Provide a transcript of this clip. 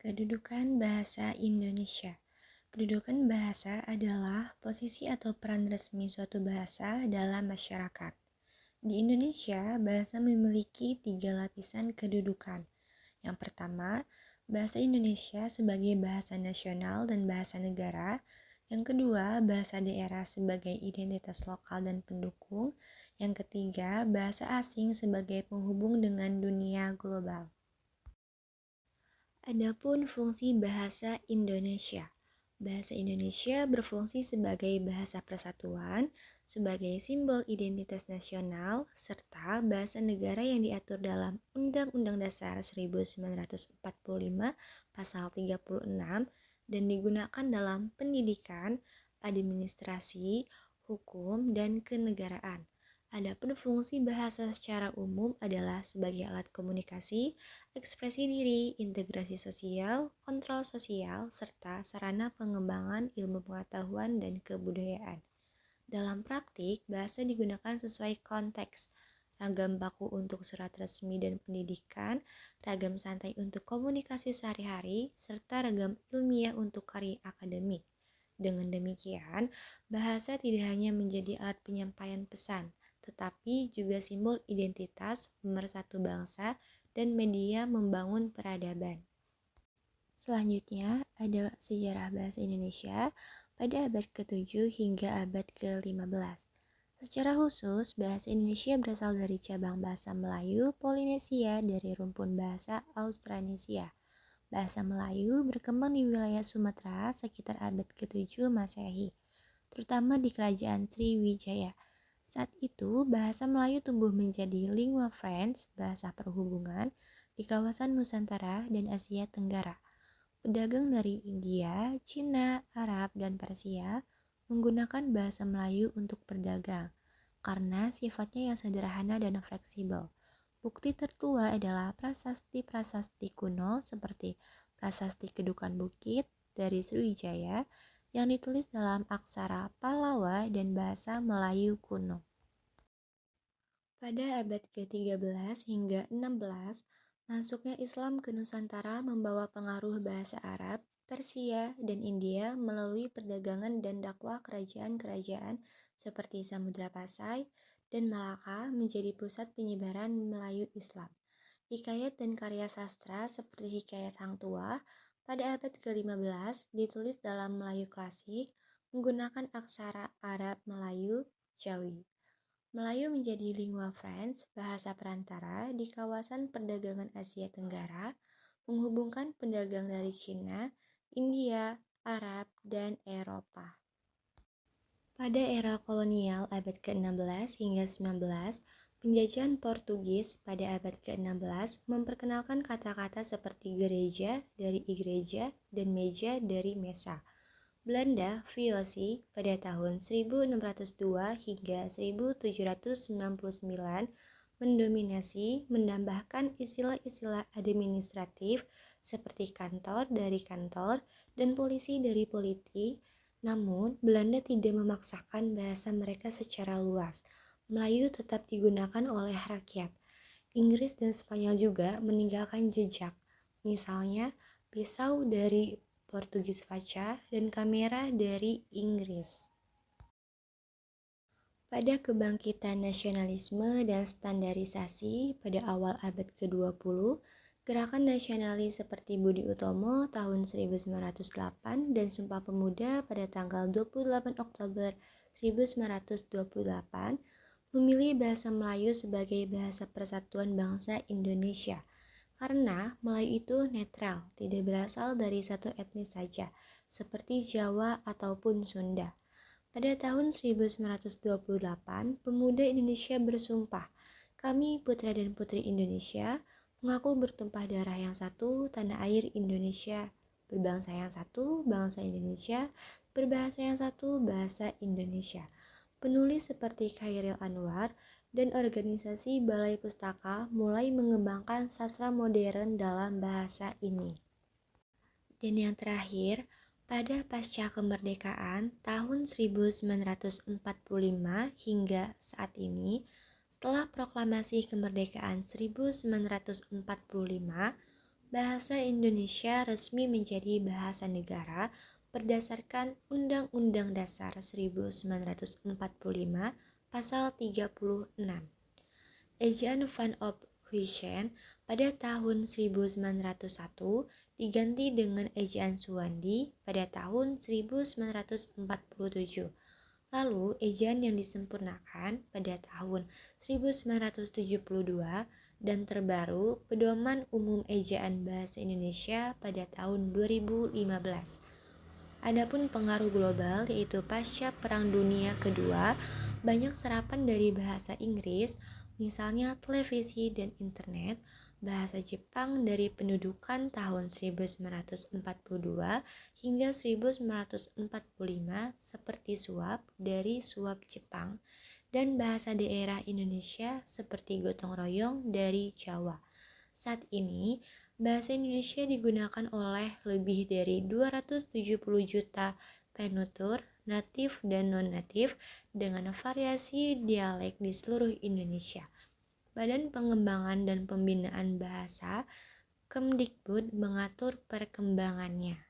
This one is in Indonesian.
Kedudukan bahasa Indonesia. Kedudukan bahasa adalah posisi atau peran resmi suatu bahasa dalam masyarakat. Di Indonesia, bahasa memiliki tiga lapisan kedudukan. Yang pertama, bahasa Indonesia sebagai bahasa nasional dan bahasa negara. Yang kedua, bahasa daerah sebagai identitas lokal dan pendukung. Yang ketiga, bahasa asing sebagai penghubung dengan dunia global. Adapun fungsi bahasa Indonesia. Bahasa Indonesia berfungsi sebagai bahasa persatuan, sebagai simbol identitas nasional, serta bahasa negara yang diatur dalam Undang-Undang Dasar 1945 Pasal 36 dan digunakan dalam pendidikan, administrasi, hukum, dan kenegaraan. Adapun fungsi bahasa secara umum adalah sebagai alat komunikasi, ekspresi diri, integrasi sosial, kontrol sosial, serta sarana pengembangan ilmu pengetahuan dan kebudayaan. Dalam praktik, bahasa digunakan sesuai konteks, ragam baku untuk surat resmi dan pendidikan, ragam santai untuk komunikasi sehari-hari, serta ragam ilmiah untuk karya akademik. Dengan demikian, bahasa tidak hanya menjadi alat penyampaian pesan, tetapi juga simbol identitas, pemersatu bangsa, dan media membangun peradaban. Selanjutnya, ada sejarah bahasa Indonesia pada abad ke-7 hingga abad ke-15. Secara khusus, bahasa Indonesia berasal dari cabang bahasa Melayu Polinesia dari rumpun bahasa Austronesia. Bahasa Melayu berkembang di wilayah Sumatera sekitar abad ke-7 Masehi, terutama di Kerajaan Sriwijaya. Saat itu, bahasa Melayu tumbuh menjadi lingua franca, bahasa perhubungan, di kawasan Nusantara dan Asia Tenggara. Pedagang dari India, Cina, Arab, dan Persia menggunakan bahasa Melayu untuk berdagang karena sifatnya yang sederhana dan fleksibel. Bukti tertua adalah prasasti-prasasti kuno seperti Prasasti Kedukan Bukit dari Sriwijaya yang ditulis dalam aksara Pallawa dan bahasa Melayu kuno. Pada abad ke-13 hingga 16, masuknya Islam ke Nusantara membawa pengaruh bahasa Arab, Persia, dan India melalui perdagangan dan dakwah kerajaan-kerajaan seperti Samudra Pasai dan Malaka menjadi pusat penyebaran Melayu Islam. Hikayat dan karya sastra seperti Hikayat Hang Tuah pada abad ke-15 ditulis dalam Melayu klasik menggunakan aksara Arab Melayu Jawi. Melayu menjadi lingua franca, bahasa perantara di kawasan perdagangan Asia Tenggara, menghubungkan pedagang dari Cina, India, Arab, dan Eropa. Pada era kolonial abad ke-16 hingga 19, penjajahan Portugis pada abad ke-16 memperkenalkan kata-kata seperti gereja dari igreja dan meja dari mesa. Belanda, VOC, pada tahun 1602 hingga 1799 mendominasi, menambahkan istilah-istilah administratif seperti kantor dari kantor dan polisi dari politi. Namun, Belanda tidak memaksakan bahasa mereka secara luas. Melayu tetap digunakan oleh rakyat. Inggris dan Spanyol juga meninggalkan jejak. Misalnya, pisau dari Portugis Faca dan kamera dari Inggris. Pada kebangkitan nasionalisme dan standarisasi pada awal abad ke-20, gerakan nasionalis seperti Budi Utomo tahun 1908 dan Sumpah Pemuda pada tanggal 28 Oktober 1928 memilih bahasa Melayu sebagai bahasa persatuan bangsa Indonesia. Karena Melayu itu netral, tidak berasal dari satu etnis saja, seperti Jawa ataupun Sunda. Pada tahun 1928, pemuda Indonesia bersumpah, kami putra dan putri Indonesia, mengaku bertumpah darah yang satu, tanah air Indonesia, berbangsa yang satu, bangsa Indonesia, berbahasa yang satu, bahasa Indonesia. Penulis seperti Chairil Anwar dan organisasi Balai Pustaka mulai mengembangkan sastra modern dalam bahasa ini. Dan yang terakhir, pada pasca kemerdekaan tahun 1945 hingga saat ini, setelah proklamasi kemerdekaan 1945, Bahasa Indonesia resmi menjadi bahasa negara berdasarkan Undang-Undang Dasar 1945 Pasal 36. Ejaan Van op Huisjen pada tahun 1901 diganti dengan Ejaan Suwandi pada tahun 1947. Lalu, ejaan yang disempurnakan pada tahun 1972 dan terbaru Pedoman Umum Ejaan Bahasa Indonesia pada tahun 2015. Adapun pengaruh global yaitu pasca Perang Dunia Kedua, banyak serapan dari bahasa Inggris, misalnya televisi dan internet, bahasa Jepang dari pendudukan tahun 1942 hingga 1945 seperti suap dari suap Jepang, dan bahasa daerah Indonesia seperti gotong royong dari Jawa. Saat ini, bahasa Indonesia digunakan oleh lebih dari 270 juta penutur, natif dan non-natif dengan variasi dialek di seluruh Indonesia. Badan Pengembangan dan Pembinaan Bahasa Kemdikbud mengatur perkembangannya.